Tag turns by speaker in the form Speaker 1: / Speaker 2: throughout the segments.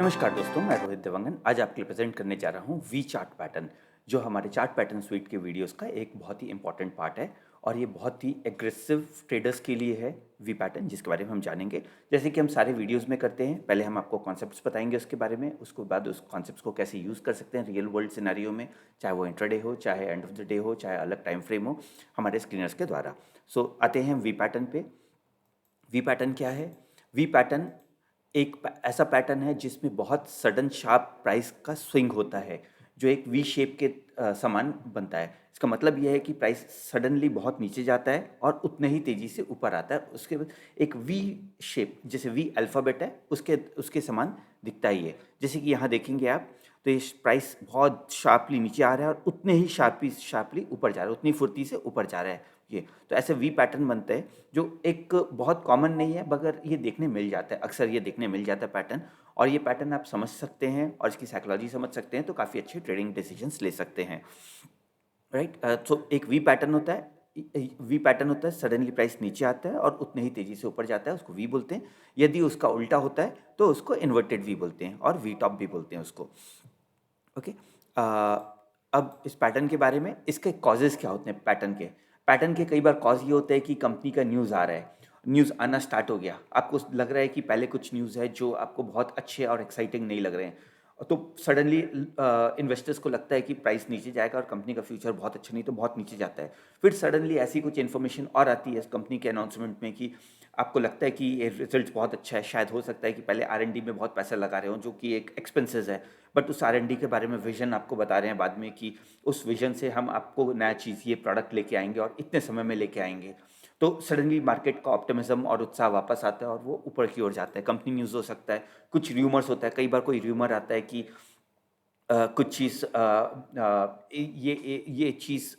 Speaker 1: नमस्कार दोस्तों, मैं रोहित देवंगन आज आपके लिए प्रेजेंट करने जा रहा हूँ वी चार्ट पैटर्न, जो हमारे चार्ट पैटर्न स्वीट के वीडियोस का एक बहुत ही इंपॉर्टेंट पार्ट है। और ये बहुत ही एग्रेसिव ट्रेडर्स के लिए है वी पैटर्न, जिसके बारे में हम जानेंगे। जैसे कि हम सारे वीडियोस में करते हैं, पहले हम आपको कॉन्सेप्ट्स बताएंगे उसके बारे में, उसके बाद उस कॉन्सेप्ट्स को कैसे यूज़ कर सकते हैं रियल वर्ल्ड सिनेरियो में, चाहे वो इंट्राडे हो, चाहे एंड ऑफ द डे हो, चाहे अलग टाइम फ्रेम हो, हमारे स्क्रीनर्स के द्वारा। सो आते हैं वी पैटर्न पे। वी पैटर्न क्या है? वी पैटर्न ऐसा पैटर्न है जिसमें बहुत सडन शार्प प्राइस का स्विंग होता है, जो एक वी शेप के समान बनता है। इसका मतलब यह है कि प्राइस सडनली बहुत नीचे जाता है और उतने ही तेजी से ऊपर आता है। उसके बाद एक वी शेप, जैसे वी अल्फ़ाबेट है, उसके उसके समान दिखता ही है। जैसे कि यहाँ देखेंगे आप, तो ये प्राइस बहुत शार्पली नीचे आ रहा है और उतने ही शार्पली ऊपर जा रहा है, उतनी फुर्ती से ऊपर जा रहा है ये। तो ऐसे वी पैटर्न बनते हैं, जो एक बहुत कॉमन नहीं है, मगर ये देखने मिल जाता है, अक्सर ये देखने मिल जाता है पैटर्न। और ये पैटर्न आप समझ सकते हैं और इसकी साइकोलॉजी समझ सकते हैं, तो काफ़ी अच्छे ट्रेडिंग डिसीजंस ले सकते हैं। राइट। तो एक वी पैटर्न होता है। वी पैटर्न होता है, सडनली प्राइस नीचे आता है और उतने ही तेजी से ऊपर जाता है, उसको वी बोलते हैं। यदि उसका उल्टा होता है तो उसको इन्वर्टेड वी बोलते हैं और वी टॉप भी बोलते हैं उसको। ओके। अब इस पैटर्न के बारे में, इसके कॉजेज़ क्या होते हैं पैटर्न के कई बार कॉज ये होता है कि कंपनी का न्यूज़ आ रहा है, न्यूज़ आना स्टार्ट हो गया, आपको लग रहा है कि पहले कुछ न्यूज़ है जो आपको बहुत अच्छे और एक्साइटिंग नहीं लग रहे हैं, तो सडनली इन्वेस्टर्स को लगता है कि प्राइस नीचे जाएगा और कंपनी का फ्यूचर बहुत अच्छा नहीं तो बहुत नीचे जाता है। फिर सडनली ऐसी कुछ इन्फॉर्मेशन और आती है कंपनी के अनाउंसमेंट में कि आपको लगता है कि ये रिजल्ट बहुत अच्छा है, शायद हो सकता है कि पहले R&D में बहुत पैसा लगा रहे हो, जो कि एक एक्सपेंसेस है, बट उस R&D के बारे में विजन आपको बता रहे हैं बाद में कि उस विजन से हम आपको नया चीज़, ये प्रोडक्ट लेके आएंगे और इतने समय में लेके आएंगे। तो सडनली मार्केट का ऑप्टिमिज्म और उत्साह वापस आता है और वो ऊपर की ओर जाता है। कंपनी न्यूज़ हो सकता है, कुछ र्यूमर्स होता है, कई बार कोई र्यूमर आता है कि कुछ चीज़ ये चीज़,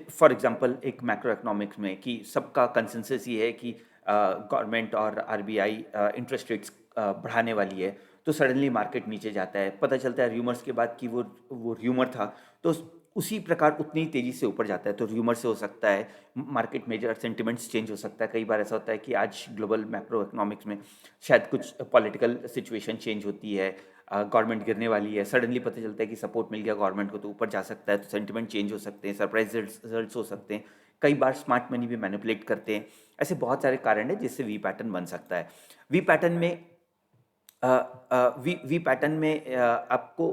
Speaker 1: फॉर एग्जांपल एक मैक्रो इकोनॉमिक्स में कि सबका कंसेंसस ये है कि गवर्नमेंट और RBI इंटरेस्ट रेट्स बढ़ाने वाली है, तो सडनली मार्केट नीचे जाता है। पता चलता है र्यूमर्स के बाद कि वो र्यूमर था, तो उसी प्रकार उतनी ही तेज़ी से ऊपर जाता है। तो र्यूमर से हो सकता है मार्केट मेजर सेंटिमेंट्स चेंज हो सकता है। कई बार ऐसा होता है कि आज ग्लोबल मैक्रो इकोनॉमिक्स में शायद कुछ पॉलिटिकल सिचुएशन चेंज होती है, गवर्नमेंट गिरने वाली है, सडनली पता चलता है कि सपोर्ट मिल गया गवर्नमेंट को, तो ऊपर जा सकता है, तो सेंटिमेंट चेंज हो सकते हैं, सरप्राइज रिजल्ट्स हो सकते हैं। कई बार स्मार्ट मनी भी मैनिपुलेट करते हैं। ऐसे बहुत सारे कारण हैं जिससे वी पैटर्न बन सकता है। वी पैटर्न में वी पैटर्न में आपको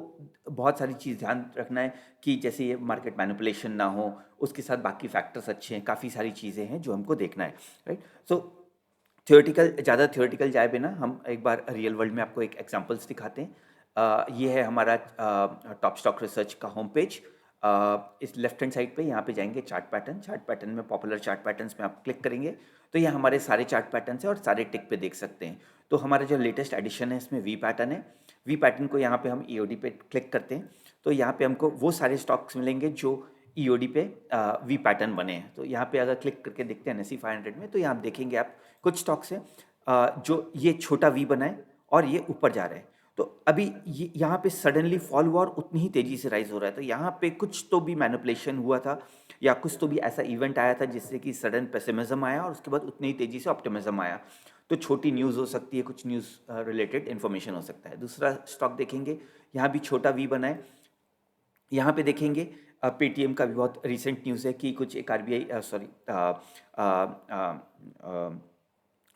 Speaker 1: बहुत सारी चीज़ ध्यान रखना है कि जैसे ये मार्केट मैनिपुलेशन ना हो, उसके साथ बाकी फैक्टर्स अच्छे हैं, काफ़ी सारी चीज़ें हैं जो हमको देखना है। राइट। सो ज़्यादा थियोरेटिकल जाए बिना हम एक बार रियल वर्ल्ड में आपको एक एग्जांपल्स दिखाते हैं। ये है हमारा टॉप स्टॉक रिसर्च का होम पेज। इस लेफ्ट हैंड साइड पे यहाँ पे जाएंगे चार्ट पैटर्न में पॉपुलर चार्ट पैटर्न्स में आप क्लिक करेंगे, तो ये हमारे सारे चार्ट पैटर्न्स हैं और सारे टिक पे देख सकते हैं। तो हमारा जो लेटेस्ट एडिशन है इसमें वी पैटर्न है। वी पैटर्न को यहाँ पे हम EOD पे क्लिक करते हैं, तो यहाँ पे हमको वो सारे स्टॉक्स मिलेंगे जो EOD पे वी पैटर्न बने हैं। तो यहाँ पे अगर क्लिक करके देखते हैं NSE 500 में, तो यहाँ देखेंगे आप कुछ स्टॉक्स हैं जो ये छोटा वी बना है और ये ऊपर जा रहा है। तो अभी ये यहाँ पे सडनली फॉल हुआ और उतनी ही तेजी से राइज हो रहा है, तो यहाँ पे कुछ तो भी मैनिपुलेशन हुआ था या कुछ तो भी ऐसा इवेंट आया था जिससे कि सडन पेसिमिज्म आया और उसके बाद उतनी ही तेजी से ऑप्टिमिज्म आया। तो छोटी न्यूज़ हो सकती है, कुछ न्यूज़ रिलेटेड इन्फॉर्मेशन हो सकता है। दूसरा स्टॉक देखेंगे, यहाँ भी छोटा वी बना है। यहाँ पे देखेंगे पेटीएम का भी बहुत रिसेंट न्यूज़ है कि कुछ एक RBI सॉरी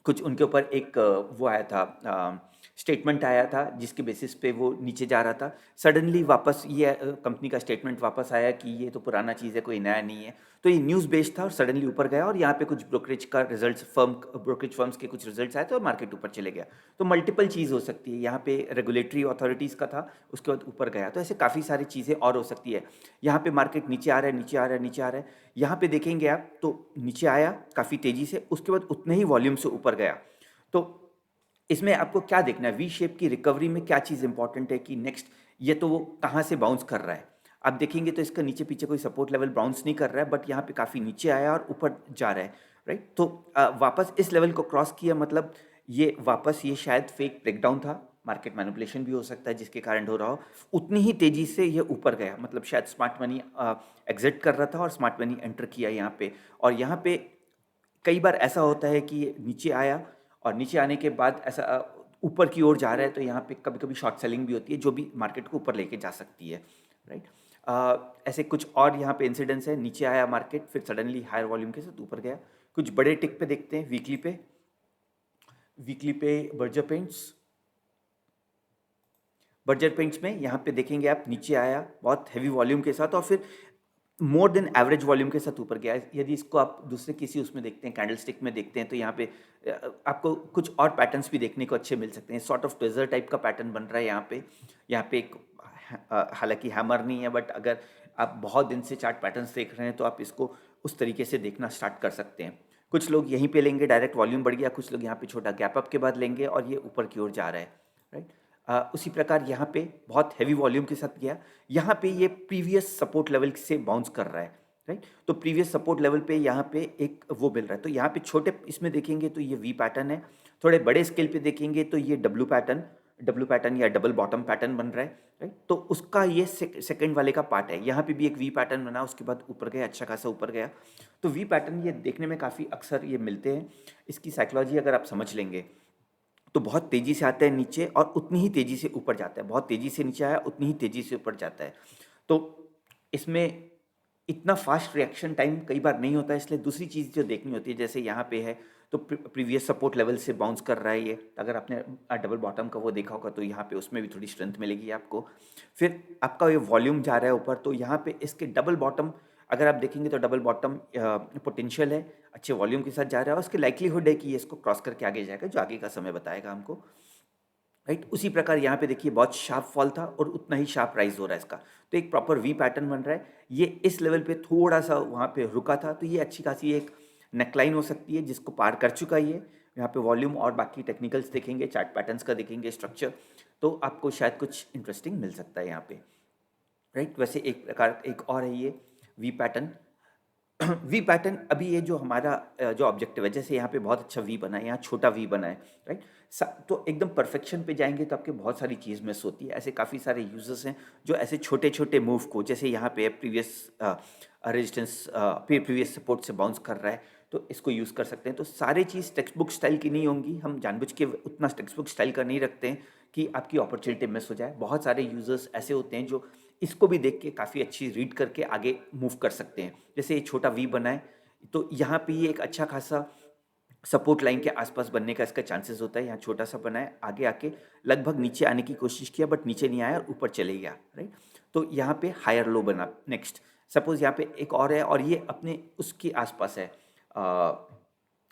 Speaker 1: कुछ उनके ऊपर एक वो आया था, स्टेटमेंट आया था जिसके बेसिस पे वो नीचे जा रहा था। सडनली वापस ये कंपनी का स्टेटमेंट वापस आया कि ये तो पुराना चीज़ है, कोई नया नहीं है। तो ये न्यूज़ बेस्ड था और सडनली ऊपर गया और यहाँ पे कुछ ब्रोकरेज फर्म्स के कुछ रिजल्ट्स आए थे और मार्केट ऊपर चले गया। तो मल्टीपल चीज़ हो सकती है, यहाँ पे रेगुलेटरी अथॉरिटीज़ का था, उसके बाद ऊपर गया। तो ऐसे काफ़ी सारी चीज़ें और हो सकती है। यहाँ पे मार्केट नीचे आ रहा है, नीचे आ रहा है, नीचे आ रहा है। यहाँ पे देखेंगे आप, तो नीचे आया काफ़ी तेज़ी से, उसके बाद उतने ही वॉल्यूम से ऊपर गया। तो इसमें आपको क्या देखना है, वी शेप की रिकवरी में क्या चीज़ इंपॉर्टेंट है कि नेक्स्ट ये तो वो कहाँ से बाउंस कर रहा है। आप देखेंगे तो इसका नीचे पीछे कोई सपोर्ट लेवल बाउंस नहीं कर रहा है, बट यहाँ पे काफ़ी नीचे आया और ऊपर जा रहा है। राइट। तो वापस इस लेवल को क्रॉस किया, मतलब ये वापस, ये शायद फेक ब्रेकडाउन था, मार्केट मैनिपुलेशन भी हो सकता है जिसके कारण हो रहा हो। उतनी ही तेजी से ये ऊपर गया, मतलब शायद स्मार्ट मनी एग्जिट कर रहा था और स्मार्ट मनी एंटर किया यहाँ पे। और यहाँ पे कई बार ऐसा होता है कि नीचे आया और नीचे आने के बाद ऐसा ऊपर की ओर जा रहा है तो यहाँ पे कभी कभी शॉर्ट सेलिंग भी होती है जो भी मार्केट को ऊपर लेके जा सकती है, राइट। ऐसे कुछ और यहाँ पे इंसिडेंट्स है। नीचे आया मार्केट, फिर सडनली हायर वॉल्यूम के साथ ऊपर गया। कुछ बड़े टिक पे देखते हैं। वीकली पे बर्जर पेंट्स में यहाँ पे देखेंगे आप, नीचे आया बहुत हैवी वॉल्यूम के साथ और फिर मोर देन एवरेज वॉल्यूम के साथ ऊपर गया। यदि इसको आप दूसरे किसी उसमें देखते हैं, कैंडलस्टिक में देखते हैं, तो यहाँ पे आपको कुछ और पैटर्न्स भी देखने को अच्छे मिल सकते हैं। सॉर्ट ऑफ ट्रेजर टाइप का पैटर्न बन रहा है यहाँ पे एक हालांकि हैमर नहीं है, बट अगर आप बहुत दिन से चार्ट पैटर्न्स देख रहे हैं तो आप इसको उस तरीके से देखना स्टार्ट कर सकते हैं। कुछ लोग यहीं पे लेंगे, डायरेक्ट वॉल्यूम बढ़ गया, कुछ लोग यहाँ पे छोटा गैप अप के बाद लेंगे और ये ऊपर की ओर जा रहा है, राइट। उसी प्रकार यहाँ पे बहुत हैवी वॉल्यूम के साथ गया। यहाँ पे ये प्रीवियस सपोर्ट लेवल से बाउंस कर रहा है, राइट। तो प्रीवियस सपोर्ट लेवल पे यहाँ पे एक वो मिल रहा है। तो यहाँ पे छोटे इसमें देखेंगे तो ये वी पैटर्न है, थोड़े बड़े स्केल पे देखेंगे तो ये डब्ल्यू पैटर्न या डबल बॉटम पैटर्न बन रहा है, राइट। तो उसका ये सेकंड वाले का पार्ट है। यहाँ पे भी एक वी पैटर्न बना, उसके बाद ऊपर गया, अच्छा खासा ऊपर गया। तो वी पैटर्न ये देखने में काफ़ी अक्सर ये मिलते हैं। इसकी साइकोलॉजी अगर आप समझ लेंगे तो बहुत तेजी से आता है नीचे और उतनी ही तेजी से ऊपर जाता है। बहुत तेजी से नीचे आया, उतनी ही तेजी से ऊपर जाता है। तो इसमें इतना फास्ट रिएक्शन टाइम कई बार नहीं होता है, इसलिए दूसरी चीज़ जो देखनी होती है, जैसे यहाँ पे है तो प्रीवियस सपोर्ट लेवल से बाउंस कर रहा है ये। अगर आपने डबल बॉटम का वो देखा होगा तो यहाँ पे उसमें भी थोड़ी स्ट्रेंथ मिलेगी आपको। फिर आपका ये वॉल्यूम जा रहा है ऊपर, तो यहाँ पे इसके डबल बॉटम अगर आप देखेंगे तो डबल बॉटम पोटेंशियल है, अच्छे वॉल्यूम के साथ जा रहा है और उसकी लाइक्लीहुड है कि ये इसको क्रॉस करके आगे जाएगा, जो आगे का समय बताएगा हमको, राइट। उसी प्रकार यहाँ पे देखिए बहुत शार्प फॉल था और उतना ही शार्प राइज हो रहा है इसका। तो एक प्रॉपर वी पैटर्न बन रहा है। ये इस लेवल पे थोड़ा सा वहाँ पे रुका था, तो ये अच्छी खासी एक नेकलाइन हो सकती है जिसको पार कर चुका है ये। यहाँ पे वॉल्यूम और बाकी टेक्निकल्स देखेंगे, चार्ट पैटर्न्स का देखेंगे, स्ट्रक्चर, तो आपको शायद कुछ इंटरेस्टिंग मिल सकता है यहाँ पे, राइट। वैसे एक प्रकार एक और है ये वी पैटर्न। वी पैटर्न अभी ये जो हमारा जो ऑब्जेक्टिव है, जैसे यहाँ पे बहुत अच्छा वी बना है, यहाँ छोटा वी बना है, राइट। तो एकदम परफेक्शन पे जाएंगे तो आपके बहुत सारी चीज़ मिस होती है। ऐसे काफ़ी सारे यूजर्स हैं जो ऐसे छोटे छोटे मूव को, जैसे यहाँ पे प्रीवियस रेजिस्टेंस प्रीवियस सपोर्ट से बाउंस कर रहा है, तो इसको यूज़ कर सकते हैं। तो सारी चीज़ टेक्स्ट बुक स्टाइल की नहीं होंगी, हम जानबूझ के उतना टेक्स्ट बुक स्टाइल का नहीं रखते हैं कि आपकी अपॉर्चुनिटी मिस हो जाए। बहुत सारे यूजर्स ऐसे होते हैं जो इसको भी देख के काफ़ी अच्छी रीड करके आगे मूव कर सकते हैं। जैसे ये छोटा वी बना है, तो यहाँ पे ये एक अच्छा खासा सपोर्ट लाइन के आसपास बनने का इसका चांसेस होता है। यहाँ छोटा सा बना है, आगे आके लगभग नीचे आने की कोशिश किया बट नीचे नहीं आया और ऊपर चले गया, राइट। तो यहाँ पे हायर लो बना। नेक्स्ट सपोज यहाँ पे एक और है और ये अपने उसके आसपास है,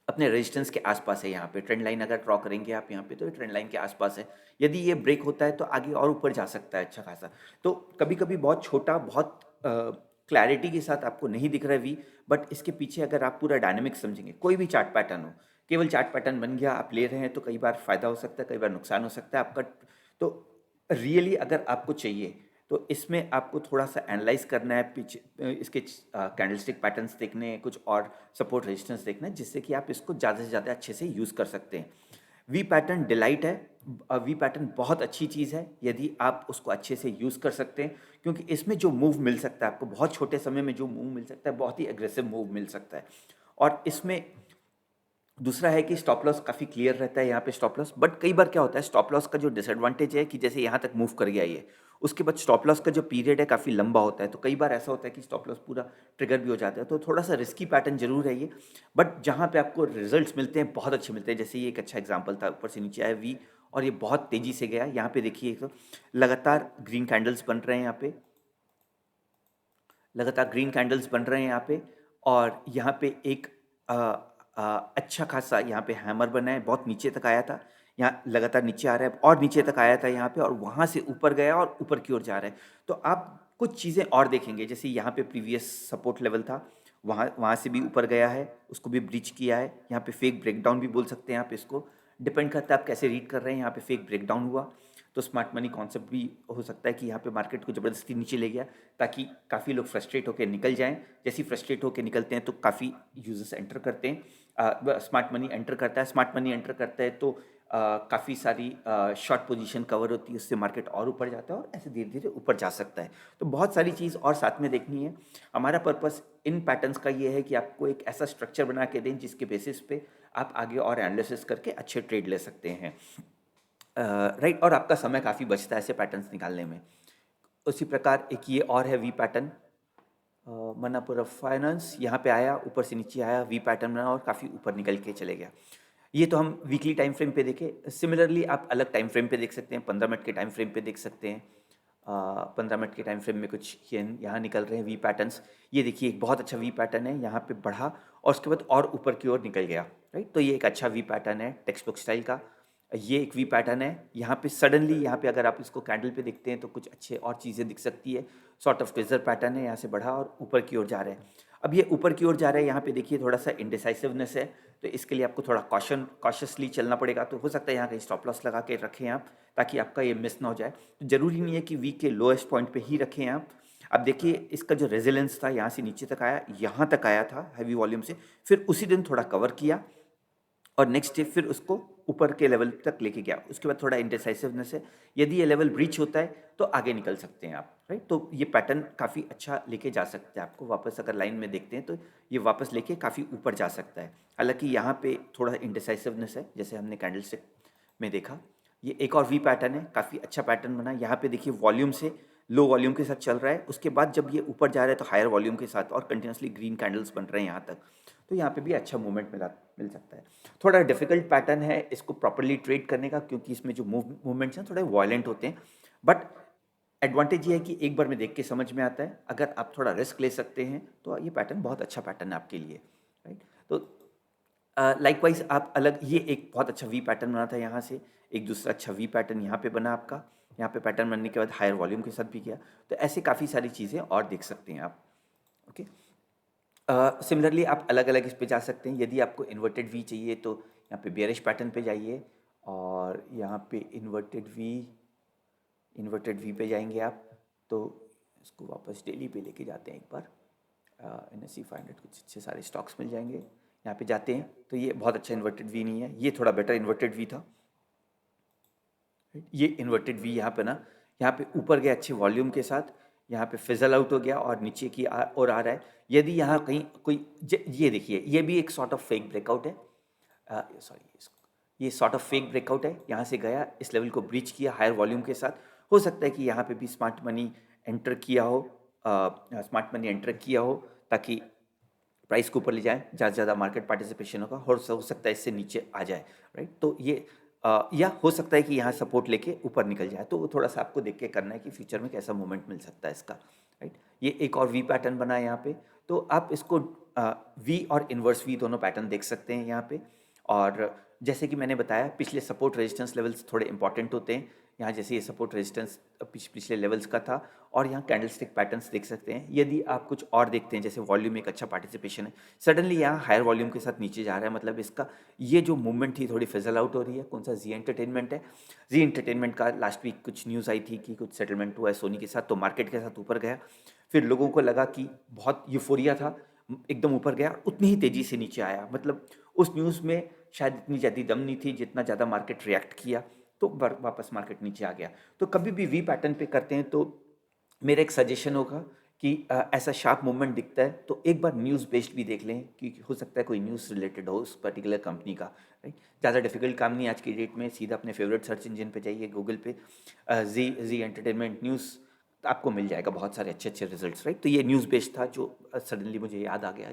Speaker 1: अपने रेजिस्टेंस के आसपास है। यहाँ पे ट्रेंड लाइन अगर ड्रॉ करेंगे आप यहाँ पे, तो ट्रेंड लाइन के आसपास है। यदि ये ब्रेक होता है तो आगे और ऊपर जा सकता है अच्छा खासा। तो कभी कभी बहुत छोटा, बहुत क्लैरिटी के साथ आपको नहीं दिख रहा है वी, बट इसके पीछे अगर आप पूरा डायनेमिक समझेंगे, कोई भी चार्ट पैटर्न हो, केवल चार्ट पैटर्न बन गया आप ले रहे हैं तो कई बार फायदा हो सकता है, कई बार नुकसान हो सकता है आपका। तो रियली अगर आपको चाहिए तो इसमें आपको थोड़ा सा एनालाइज करना है, पीछे इसके कैंडलस्टिक पैटर्न्स देखने हैं, कुछ और सपोर्ट रेजिस्टेंस देखना है, जिससे कि आप इसको ज़्यादा से ज़्यादा अच्छे से यूज़ कर सकते हैं। वी पैटर्न डिलाइट है। वी पैटर्न बहुत अच्छी चीज़ है यदि आप उसको अच्छे से यूज़ कर सकते हैं, क्योंकि इसमें जो मूव मिल सकता है आपको, बहुत छोटे समय में जो मूव मिल सकता है, बहुत ही एग्रेसिव मूव मिल सकता है। और इसमें दूसरा है कि स्टॉप लॉस काफ़ी क्लियर रहता है यहाँ पे स्टॉप लॉस। बट कई बार क्या होता है, स्टॉप लॉस का जो डिसएडवांटेज है कि जैसे यहाँ तक मूव कर गया ये, उसके बाद स्टॉप लॉस का जो पीरियड है काफ़ी लंबा होता है। तो कई बार ऐसा होता है कि स्टॉप लॉस पूरा ट्रिगर भी हो जाता है। तो थोड़ा सा रिस्की पैटर्न जरूर है ये, बट जहाँ पे आपको रिजल्ट्स मिलते हैं बहुत अच्छे मिलते हैं। जैसे ये एक अच्छा एग्जाम्पल था, ऊपर से नीचे आया वी और ये बहुत तेजी से गया। यहाँ पे देखिए तो लगातार ग्रीन कैंडल्स बन रहे हैं यहाँ पे, लगातार ग्रीन कैंडल्स बन रहे हैं यहाँ पे। और यहाँ पे एक अच्छा खासा यहाँ पे हैमर बना है, बहुत नीचे तक आया था, यहाँ लगातार नीचे आ रहा है और नीचे तक आया था यहाँ पे, और वहाँ से ऊपर गया और ऊपर की ओर जा रहा है। तो आप कुछ चीज़ें और देखेंगे, जैसे यहाँ पे प्रीवियस सपोर्ट लेवल था, वहाँ वहाँ से भी ऊपर गया है, उसको भी ब्रीच किया है। यहाँ पे फेक ब्रेकडाउन भी बोल सकते हैं आप इसको, डिपेंड करता है आप कैसे रीड कर रहे हैं। यहाँ पे फेक ब्रेकडाउन हुआ तो स्मार्ट मनी कॉन्सेप्ट भी हो सकता है कि यहाँ पे मार्केट को ज़बरदस्ती नीचे ले गया ताकि काफ़ी लोग फ्रस्ट्रेट होकर निकल जाएं। जैसे ही फ्रस्ट्रेट होकर निकलते हैं तो काफ़ी यूजर्स एंटर करते हैं, स्मार्ट मनी एंटर करता है। स्मार्ट मनी एंटर करता है तो काफ़ी सारी शॉर्ट पोजीशन कवर होती है, उससे मार्केट और ऊपर जाता है और ऐसे धीरे धीरे ऊपर जा सकता है। तो बहुत सारी चीज़ और साथ में देखनी है। हमारा पर्पस इन पैटर्न्स का ये है कि आपको एक ऐसा स्ट्रक्चर बना के दें जिसके बेसिस पे आप आगे और एनालिसिस करके अच्छे ट्रेड ले सकते हैं। राइट, और आपका समय काफ़ी बचता है ऐसे पैटर्न्स निकालने में। उसी प्रकार एक ये और है वी पैटर्न, मन्नापुरम फाइनेंस यहाँ पे आया, ऊपर से नीचे आया, वी पैटर्न बना और काफ़ी ऊपर निकल के चले गया। ये तो हम वीकली टाइम फ्रेम पे देखें। सिमिलरली आप अलग टाइम फ्रेम पे देख सकते हैं, 15 मिनट के टाइम फ्रेम पे देख सकते हैं। 15 मिनट के टाइम फ्रेम में कुछ ये यहाँ निकल रहे हैं वी पैटर्न्स। ये देखिए एक बहुत अच्छा वी पैटर्न है, यहाँ पे बढ़ा और उसके बाद और ऊपर की ओर निकल गया, राइट। तो ये एक अच्छा वी पैटर्न है टेक्स्ट बुक स्टाइल का। ये एक वी पैटर्न है, यहाँ पे सडनली यहाँ पे अगर आप इसको कैंडल पे देखते हैं तो कुछ अच्छे और चीज़ें दिख सकती है। सॉर्ट ऑफ ट्रेजर पैटर्न है, यहाँ से बढ़ा और ऊपर की ओर जा रहे हैं। अब ये ऊपर की ओर जा रहा है, यहाँ पे देखिए थोड़ा सा इंडिसाइसिवनेस है, तो इसके लिए आपको थोड़ा कॉशियसली चलना पड़ेगा। तो हो सकता है यहाँ कहीं स्टॉप लॉस लगा के रखें आप, ताकि आपका ये मिस ना हो जाए। तो ज़रूरी नहीं है कि वीक के लोएस्ट पॉइंट पे ही रखें आप। अब देखिए इसका जो रेजिलेंस था, यहाँ से नीचे तक आया, यहाँ तक आया था हैवी वॉल्यूम से, फिर उसी दिन थोड़ा कवर किया और नेक्स्ट डे फिर उसको ऊपर के लेवल तक लेके गया। उसके बाद थोड़ा इंडिसाइसिवनेस है, यदि ये लेवल ब्रीच होता है तो आगे निकल सकते हैं आप, राइट। तो ये पैटर्न काफ़ी अच्छा लेके जा सकता है आपको वापस, अगर लाइन में देखते हैं तो ये वापस लेके काफ़ी ऊपर जा सकता है। हालांकि यहाँ पे थोड़ा इंडिसाइसिवनेस है, जैसे हमने कैंडलस्टिक में देखा। ये एक और वी पैटर्न है, काफ़ी अच्छा पैटर्न बना। यहाँ पे देखिए वॉल्यूम से लो वॉल्यूम के साथ चल रहा है, उसके बाद जब ये ऊपर जा रहा है तो हायर वॉल्यूम के साथ और कंटिन्यूसली ग्रीन कैंडल्स बन रहे हैं यहाँ तक। तो यहाँ पे भी अच्छा मूवमेंट मिल सकता है। थोड़ा डिफिकल्ट पैटर्न है इसको प्रॉपरली ट्रेड करने का, क्योंकि इसमें जो मूवमेंट्स हैं थोड़े वायलेंट होते हैं। बट एडवांटेज ये है कि एक बार में देख के समझ में आता है। अगर आप थोड़ा रिस्क ले सकते हैं तो ये पैटर्न बहुत अच्छा पैटर्न है आपके लिए, राइट। तो लाइकवाइज आप अलग, ये एक बहुत अच्छा वी पैटर्न बना था यहाँ से, एक दूसरा अच्छा वी पैटर्न यहाँ पे बना आपका। यहाँ पे पैटर्न बनने के बाद हायर वॉल्यूम के साथ भी किया। तो ऐसे काफ़ी सारी चीज़ें और देख सकते हैं आप, ओके। सिमिलरली आप अलग अलग इस पे जा सकते हैं। यदि आपको इन्वर्टेड वी चाहिए तो यहाँ पे बेयरिश पैटर्न पे जाइए, और यहाँ पे इन्वर्टेड वी पे जाएंगे आप तो इसको वापस डेली पे लेके जाते हैं एक बार। NSE 500 कुछ अच्छे सारे स्टॉक्स मिल जाएंगे, यहाँ पे जाते हैं तो ये बहुत अच्छा इन्वर्टेड वी नहीं है, ये थोड़ा बेटर इन्वर्टेड वी था। ये इन्वर्टेड वी यहाँ पे ना, यहाँ पे ऊपर गया अच्छे वॉल्यूम के साथ, यहाँ पे फिजल आउट हो गया और नीचे की और आ रहा है। यदि यहाँ कहीं कोई ये देखिए, ये भी एक सॉर्ट ऑफ फेक ब्रेकआउट है, सॉरी, ये सॉर्ट ऑफ फेक ब्रेकआउट है। यहाँ से गया, इस लेवल को ब्रीच किया हायर वॉल्यूम के साथ। हो सकता है कि यहाँ पे भी स्मार्ट मनी एंटर किया हो, ताकि प्राइस को ऊपर ले जाए, ज़्यादा से ज़्यादा मार्केट पार्टिसिपेशन होगा, और हो सकता है इससे नीचे आ जाए, राइट। तो ये या हो सकता है कि यहाँ सपोर्ट लेके ऊपर निकल जाए। तो वो थोड़ा सा आपको देख के करना है कि फ्यूचर में कैसा मूवमेंट मिल सकता है इसका, राइट। ये एक और वी पैटर्न बना है यहाँ पे, तो आप इसको वी और इन्वर्स वी दोनों पैटर्न देख सकते हैं यहाँ पे। और जैसे कि मैंने बताया, पिछले सपोर्ट रेजिस्टेंस लेवल्स थोड़े इंपॉर्टेंट होते हैं। यहाँ जैसे ये सपोर्ट रेजिस्टेंस पिछले लेवल्स का था, और यहाँ कैंडलस्टिक पैटर्न्स देख सकते हैं। यदि आप कुछ और देखते हैं, जैसे वॉल्यूम एक अच्छा पार्टिसिपेशन है, सडनली यहाँ हायर वॉल्यूम के साथ नीचे जा रहा है, मतलब इसका ये जो मूवमेंट थी थोड़ी फिजल आउट हो रही है। कौन सा, जी एंटरटेनमेंट है। जी एंटरटेनमेंट का लास्ट वीक कुछ न्यूज़ आई थी कि कुछ सेटलमेंट हुआ है सोनी के साथ, तो मार्केट के साथ ऊपर गया। फिर लोगों को लगा कि बहुत यूफोरिया था, एकदम ऊपर गया, उतनी ही तेज़ी से नीचे आया। मतलब उस न्यूज़ में शायद इतनी ज़्यादा दम नहीं थी जितना ज़्यादा मार्केट रिएक्ट किया, तो वापस मार्केट नीचे आ गया। तो कभी भी वी पैटर्न पे करते हैं तो मेरा एक सजेशन होगा कि ऐसा शार्प मूवमेंट दिखता है तो एक बार न्यूज़ बेस्ड भी देख लें, कि हो सकता है कोई न्यूज़ रिलेटेड हो उस पर्टिकुलर कंपनी का, राइट। ज़्यादा डिफिकल्ट काम नहीं आज की डेट में, सीधा अपने फेवरेट सर्च इंजन पे जाइए गूगल पे, जी एंटरटेनमेंट न्यूज़, आपको मिल जाएगा बहुत सारे अच्छे अच्छे रिजल्ट्स, राइट। तो ये न्यूज़ बेस्ड था जो सडनली मुझे याद आ गया।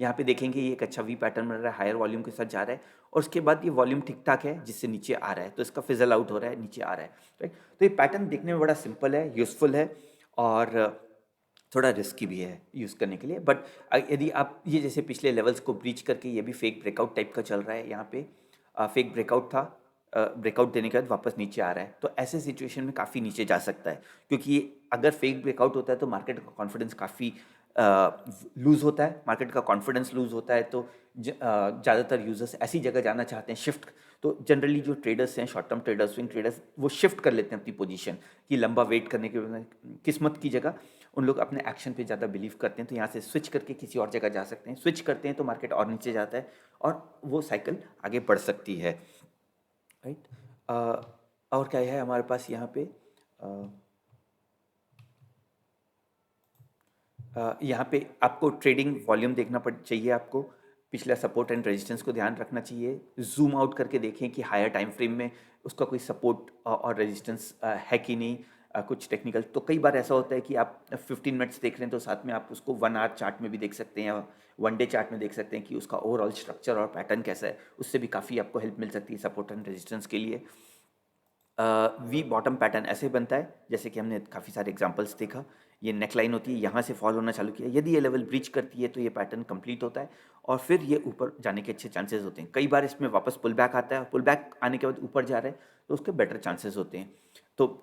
Speaker 1: यहाँ पे देखेंगे ये एक अच्छा वी पैटर्न बन रहा है, हायर वॉल्यूम के साथ जा रहा है, और उसके बाद ये वॉल्यूम ठीक ठाक है जिससे नीचे आ रहा है, तो इसका फिजल आउट हो रहा है, नीचे आ रहा है, राइट। तो ये पैटर्न देखने में बड़ा सिंपल है, यूजफुल है, और थोड़ा रिस्की भी है यूज़ करने के लिए। बट यदि आप ये जैसे पिछले लेवल्स को ब्रीच करके, ये भी फेक ब्रेकआउट टाइप का चल रहा है, यहाँ पे फेक ब्रेकआउट था, ब्रेकआउट देने के बाद वापस नीचे आ रहा है, तो ऐसे सिचुएशन में काफ़ी नीचे जा सकता है। क्योंकि अगर फेक ब्रेकआउट होता है तो मार्केट का कॉन्फिडेंस काफ़ी लूज़ होता है, मार्केट का कॉन्फिडेंस लूज़ होता है, तो ज़्यादातर यूजर्स ऐसी जगह जाना चाहते हैं, शिफ्ट। तो जनरली जो ट्रेडर्स हैं, short term traders, swing traders, वो शिफ्ट कर लेते हैं अपनी पोजीशन, कि लंबा वेट करने के बजाय किस्मत की जगह उन लोग अपने एक्शन पे ज़्यादा बिलीव करते हैं, तो यहाँ से स्विच करके किसी और जगह जा सकते हैं। स्विच करते हैं तो मार्केट और नीचे जाता है और वो साइकिल आगे बढ़ सकती है, राइट। और क्या है हमारे पास यहाँ पे, यहाँ पे आपको ट्रेडिंग वॉल्यूम देखना चाहिए आपको। पिछला सपोर्ट एंड रेजिस्टेंस को ध्यान रखना चाहिए। ज़ूम आउट करके देखें कि हायर टाइम फ्रेम में उसका कोई सपोर्ट और रेजिस्टेंस है कि नहीं। कुछ टेक्निकल तो कई बार ऐसा होता है कि आप 15 मिनट्स देख रहे हैं तो साथ में आप उसको 1 आवर चार्ट में भी देख सकते हैं या 1 डे चार्ट में देख सकते हैं कि उसका ओवरऑल स्ट्रक्चर और पैटर्न कैसा है। उससे भी काफ़ी आपको हेल्प मिल सकती है सपोर्ट एंड रेजिस्टेंस के लिए। वी बॉटम पैटर्न ऐसे बनता है जैसे कि हमने काफ़ी सारे एग्जांपल्स देखा। ये नेकलाइन होती है, यहाँ से फॉल होना चालू किया, यदि ये लेवल ब्रीच करती है तो ये पैटर्न कंप्लीट होता है और फिर ये ऊपर जाने के अच्छे चांसेस होते हैं। कई बार इसमें वापस पुल बैक आता है और पुल बैक आने के बाद ऊपर जा रहा है तो उसके बेटर चांसेस होते हैं। तो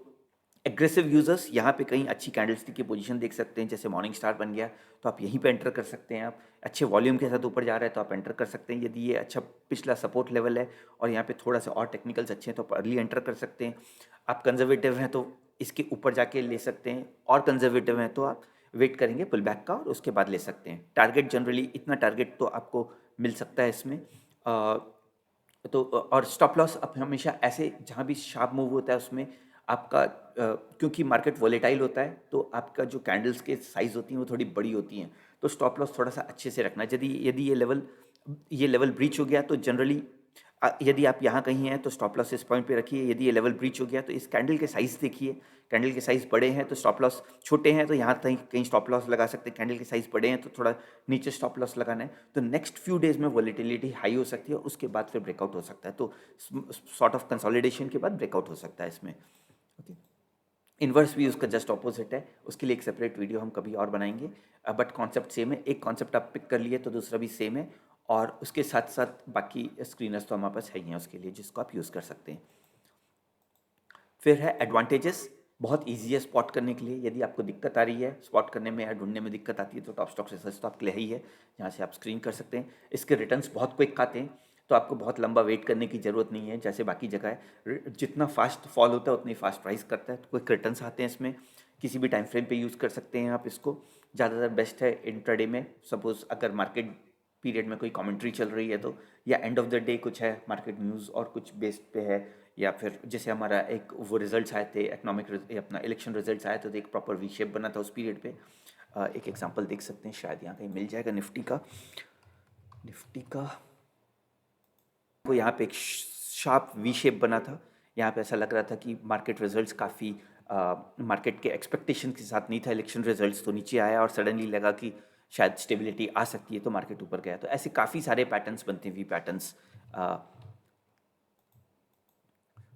Speaker 1: एग्रेसिव यूजर्स यहाँ पे कहीं अच्छी कैंडलस्टिक की पोजीशन देख सकते हैं, जैसे मॉर्निंग स्टार बन गया तो आप यहीं पे एंटर कर सकते हैं। आप अच्छे वॉल्यूम के साथ ऊपर जा रहा है तो आप एंटर कर सकते हैं। यदि ये अच्छा पिछला सपोर्ट लेवल है और यहाँ पे थोड़ा सा और टेक्निकल्स अच्छे हैं तो आप अर्ली एंटर कर सकते हैं। आप कंजर्वेटिव हैं तो इसके ऊपर जाके ले सकते हैं और कंजर्वेटिव हैं तो आप वेट करेंगे पुल बैक का और उसके बाद ले सकते हैं। टारगेट जनरली इतना टारगेट तो आपको मिल सकता है इसमें। तो और स्टॉप लॉस आप हमेशा ऐसे जहाँ भी शार्प मूव होता है उसमें आपका क्योंकि मार्केट वोलेटाइल होता है तो आपका जो कैंडल्स के साइज होती हैं वो थोड़ी बड़ी होती हैं, तो स्टॉप लॉस थोड़ा सा अच्छे से रखना। यदि यदि ये लेवल ब्रीच हो गया तो जनरली यदि आप यहाँ कहीं हैं तो स्टॉप लॉस इस पॉइंट पे रखिए। यदि ये लेवल ब्रीच हो गया तो इस कैंडल के साइज देखिए, कैंडल के साइज बड़े हैं तो स्टॉप लॉस, छोटे हैं तो यहाँ कहीं कहीं स्टॉप लॉस लगा सकते हैं। कैंडल के साइज बड़े हैं तो थोड़ा नीचे स्टॉप लॉस लगाना है। तो नेक्स्ट फ्यू डेज में वॉलेटिलिटी हाई हो सकती है, उसके बाद फिर ब्रेकआउट हो सकता है। तो सॉर्ट ऑफ कंसोलिडेशन के बाद ब्रेकआउट हो सकता है इसमें। ओके, इन्वर्स भी उसका जस्ट ऑपोजिट है, उसके लिए एक सेपरेट वीडियो हम कभी और बनाएंगे। बट कॉन्सेप्ट सेम है, एक कॉन्सेप्ट आप पिक कर लिए तो दूसरा भी सेम है और उसके साथ साथ बाकी स्क्रीनर्स तो हमारे पास है ही हैं उसके लिए, जिसको आप यूज़ कर सकते हैं। फिर है एडवांटेजेस, बहुत ईजी है स्पॉट करने के लिए। यदि आपको दिक्कत आ रही है स्पॉट करने में या ढूंढने में दिक्कत आती है तो टॉप स्टॉक रिसर्च तो आपके लिए ही है, जहाँ से आप स्क्रीन कर सकते हैं। इसके रिटर्न्स बहुत क्विक आते हैं तो आपको बहुत लंबा वेट करने की ज़रूरत नहीं है जैसे बाकी जगह है। जितना फास्ट फॉल होता है उतनी फास्ट प्राइस करता है, तो क्विक रिटर्न्स आते हैं इसमें। किसी भी टाइम फ्रेम पे यूज़ कर सकते हैं आप इसको। ज़्यादातर बेस्ट है इंट्राडे में। सपोज़ अगर मार्केट पीरियड में कोई कमेंट्री चल रही है तो, या एंड ऑफ द डे कुछ है मार्केट न्यूज़ और कुछ बेस्ड पे है, या फिर जैसे हमारा एक वो रिजल्ट्स आए थे इकोनॉमिक अपना इलेक्शन रिजल्ट्स आए थे तो एक प्रॉपर वी शेप बना था उस पीरियड पे। एक एग्जांपल देख सकते हैं, शायद यहाँ कहीं मिल जाएगा निफ्टी का वो यहाँ पे एक शार्प वी शेप बना था। यहाँ पे ऐसा लग रहा था कि मार्केट रिजल्ट्स काफ़ी मार्केट के एक्सपेक्टेशन के साथ नहीं था। इलेक्शन रिजल्ट्स तो नीचे आया और सडनली लगा कि शायद स्टेबिलिटी आ सकती है तो मार्केट ऊपर गया। तो ऐसे काफ़ी सारे पैटर्न्स बनते हैं, वी पैटर्न्स।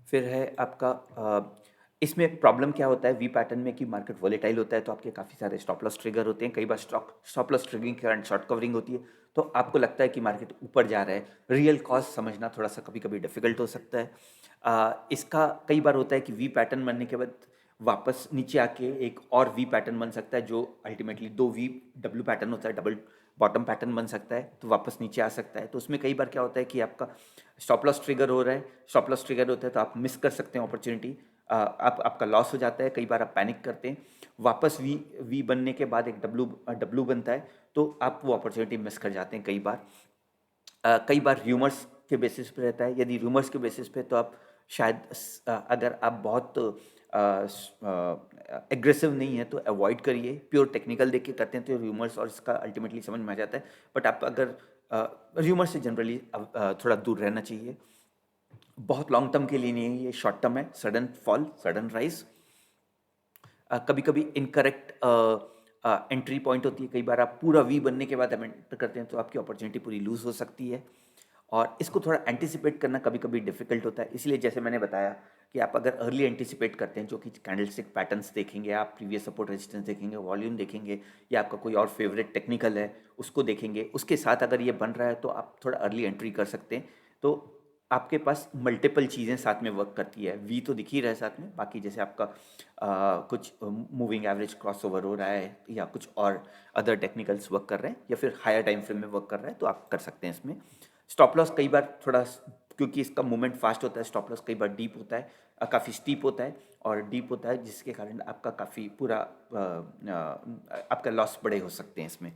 Speaker 1: फिर है आपका इसमें प्रॉब्लम क्या होता है वी पैटर्न में कि मार्केट वॉलेटाइल होता है तो आपके काफ़ी सारे स्टॉप लॉस ट्रिगर होते हैं। कई बार स्टॉप लॉस ट्रिगरिंग के कारण शॉर्ट कवरिंग होती है तो आपको लगता है कि मार्केट ऊपर जा रहा है। रियल कॉस्ट समझना थोड़ा सा कभी कभी डिफिकल्ट हो सकता है। इसका कई बार होता है कि वी पैटर्न बनने के बाद वापस नीचे आके एक और वी पैटर्न बन सकता है जो अल्टीमेटली दो वी डब्ल्यू पैटर्न होता है, डबल बॉटम पैटर्न बन सकता है तो वापस नीचे आ सकता है। तो उसमें कई बार क्या होता है कि आपका स्टॉप लॉस ट्रिगर हो रहा है, स्टॉप लॉस ट्रिगर होता है तो आप मिस कर सकते हैं अपॉर्चुनिटी। आपका लॉस हो जाता है। कई बार आप पैनिक करते हैं, वापस वी बनने के बाद एक डब्ल्यू बनता है तो आप वो अपॉर्चुनिटी मिस कर जाते हैं कई बार। कई बार र्यूमर्स के बेसिस पे रहता है। यदि र्यूमर्स के बेसिस पे तो आप शायद अगर आप बहुत एग्रेसिव नहीं है तो अवॉइड करिए। प्योर टेक्निकल देख के करते हैं तो र्यूमर्स और इसका अल्टीमेटली समझ में आ जाता है। बट आप अगर र्यूमर से जनरली थोड़ा दूर रहना चाहिए। बहुत लॉन्ग टर्म के लिए नहीं है, ये शॉर्ट टर्म है। सडन फॉल, सडन राइज, कभी कभी इनकरेक्ट एंट्री पॉइंट होती है। कई बार आप पूरा वी बनने के बाद एंटर करते हैं तो आपकी अपॉर्चुनिटी पूरी लूज हो सकती है और इसको थोड़ा एंटिसिपेट करना कभी कभी डिफिकल्ट होता है। इसलिए जैसे मैंने बताया कि आप अगर अर्ली एंटिसिपेट करते हैं जो कि कैंडलस्टिक पैटर्न्स देखेंगे, आप प्रीवियस सपोर्ट रेजिस्टेंस देखेंगे, वॉल्यूम देखेंगे, या आपका कोई और फेवरेट टेक्निकल है उसको देखेंगे, उसके साथ अगर ये बन रहा है तो आप थोड़ा अर्ली एंट्री कर सकते हैं। तो आपके पास मल्टीपल चीज़ें साथ में वर्क करती है। वी तो दिख ही रहा है साथ में, बाकी जैसे आपका कुछ मूविंग एवरेज क्रॉसओवर हो रहा है या कुछ और अदर टेक्निकल्स वर्क कर रहे हैं या फिर हायर टाइम फ्रेम में वर्क कर रहा है तो आप कर सकते हैं इसमें। स्टॉप लॉस कई बार थोड़ा, क्योंकि इसका मूवमेंट फास्ट होता है, स्टॉप लॉस कई बार डीप होता है, काफ़ी स्टीप होता है और डीप होता है जिसके कारण आपका काफ़ी पूरा आपका लॉस बड़े हो सकते हैं इसमें।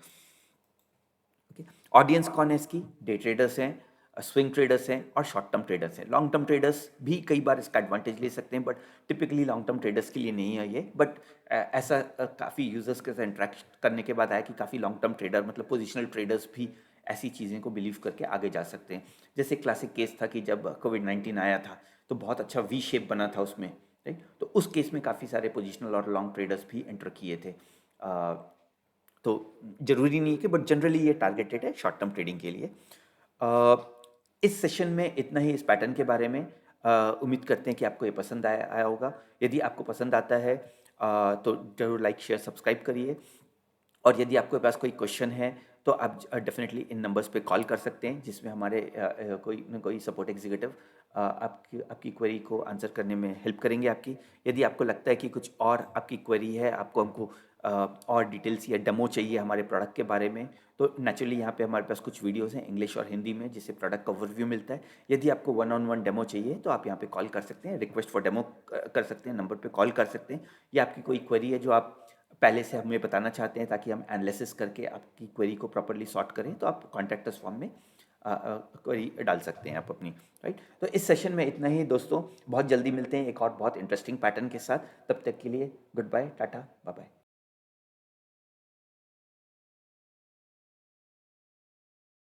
Speaker 1: ओके, ऑडियंस कौन है इसकी? डे ट्रेडर्स हैं, स्विंग ट्रेडर्स हैं और शॉर्ट टर्म ट्रेडर्स हैं। लॉन्ग टर्म ट्रेडर्स भी कई बार इसका एडवांटेज ले सकते हैं but typically long term traders के लिए नहीं है ये। बट ऐसा काफ़ी यूजर्स के साथ इंटरेक्ट करने के बाद आया कि काफ़ी लॉन्ग टर्म ट्रेडर मतलब पोजिशनल ट्रेडर्स भी ऐसी चीज़ें को बिलीव करके आगे जा सकते हैं। जैसे क्लासिक केस था कि जब कोविड-19 आया था तो बहुत अच्छा वी शेप बना था उसमें, राइट? तो उस केस में काफ़ी सारे पोजिशनल और लॉन्ग ट्रेडर्स भी एंटर किए थे। तो ज़रूरी नहीं है कि, बट जनरली ये टारगेटेड है शॉर्ट टर्म ट्रेडिंग के लिए। अ, इस सेशन में इतना ही इस पैटर्न के बारे में। उम्मीद करते हैं कि आपको ये पसंद आया आया होगा। यदि आपको पसंद आता है तो ज़रूर लाइक शेयर सब्सक्राइब करिए। और यदि आपके पास कोई क्वेश्चन है तो आप डेफिनेटली इन नंबर्स पे कॉल कर सकते हैं, जिसमें हमारे कोई न कोई सपोर्ट एग्जीक्यूटिव आपकी आपकी क्वेरी को आंसर करने में हेल्प करेंगे आपकी। यदि आपको लगता है कि कुछ और आपकी क्वेरी है, आपको हमको और डिटेल्स या डेमो चाहिए हमारे प्रोडक्ट के बारे में, तो नेचुरली यहाँ पे हमारे पास कुछ वीडियोस हैं इंग्लिश और हिंदी में, जिससे प्रोडक्ट का ओवरव्यू मिलता है। यदि आपको वन ऑन वन डेमो चाहिए तो आप यहाँ पे कॉल कर सकते हैं, रिक्वेस्ट फॉर डेमो कर सकते हैं, नंबर पे कॉल कर सकते हैं। या आपकी कोई क्वेरी है जो आप पहले से हमें बताना चाहते हैं ताकि हम एनालिसिस करके आपकी क्वेरी को प्रॉपर्ली सॉर्ट करें, तो आप कॉन्टैक्ट अस फॉर्म में क्वेरी डाल सकते हैं आप अपनी, राइट? तो इस सेशन में इतना ही दोस्तों, बहुत जल्दी मिलते हैं एक और बहुत इंटरेस्टिंग पैटर्न के साथ। तब तक के लिए goodbye, tata, bye bye.